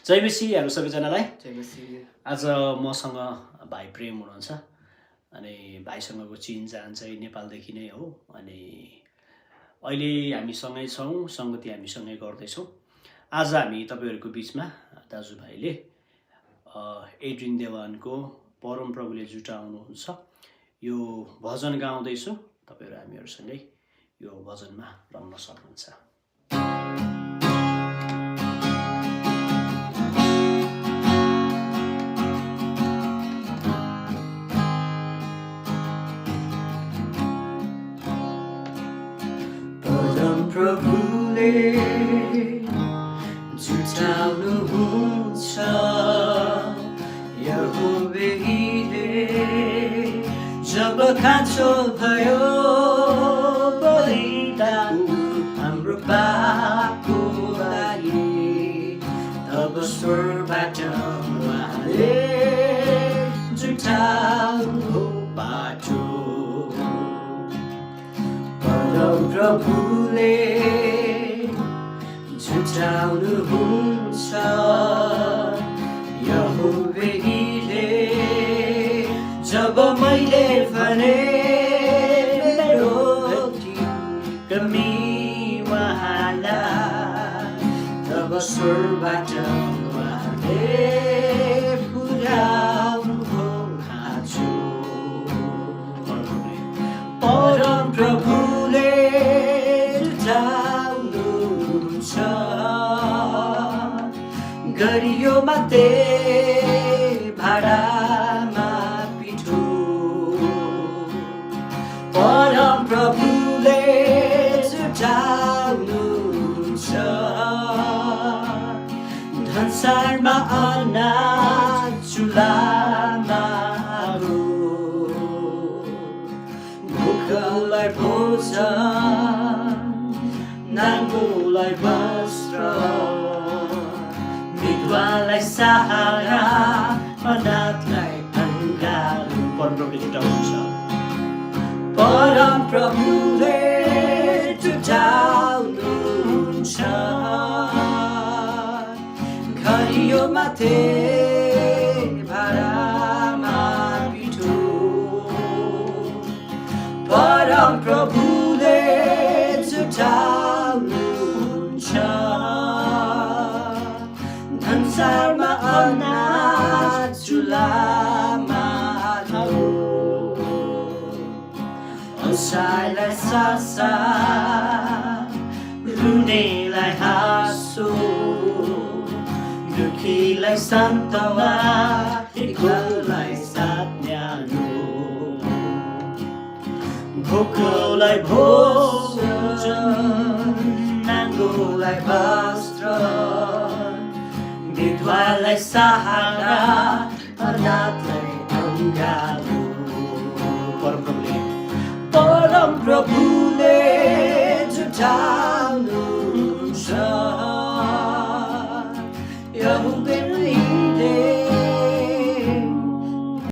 जय मसीहहरू सबैजनालाई। जय मसीह। आज मसँग भाइ प्रेम हुनुहुन्छ अनि भाइसँगको चिनजान चाहिँ नेपालदेखि नै हो अनि अहिले हामी सँगै छौँ, सङ्गति हामी सँगै गर्दैछौँ। आज हामी तपाईँहरूको बिचमा दाजुभाइले एड्रिन देवानको परम प्रभुले जुटाउनुहुन्छ यो भजन गाउँदैछु। तपाईँहरू हामीहरूसँगै यो भजनमा रम्न सक्नुहुन्छ। प्रभुले जुटाउनुहुन्छ यहोवाले जब खाँचो भयो बलिदान हाम्रो पापको लागि तब स्वर्गबाट उहाँले जुटाउनु बाटो। प्रभुले जुटाउनुहुन्छ यहोवाले जब मैले भने मेरो कमी उहाँलाई तब स्वर्गबाट उहाँले पुर्याउनु खाँचो। परम प्रभुले जुटाउनुहुन्छ गरियो मात्रै भाडामा पिठो। परम प्रभुले जुटाउनुहुन्छ संसारमा अनाज चुलामा भोकलाई भोजन नाङ्गोलाई वस्त्र विधवालाई सहारा अनाथलाई अङ्गालो। परमप्रभुले जुटाउनुहुन्छ। परम प्रभुले जुटाउनुहुन्छ गरियो मात्रै भाडामा पिठो। परम प्रभुले जुटाउनुहुन्छ संसारमा अनाज चुलामा असहायलाई सासा रुनेलाई हाँसो दुखीलाई सान्तवा एक्लोलाई साथ न्यानो। भोकोलाई भोजन नाङ्गोलाई वस्त्र विधवालाई सहारा अनाथलाई अङ्गालो। परम प्रभुले जुटाउनुहुन्छ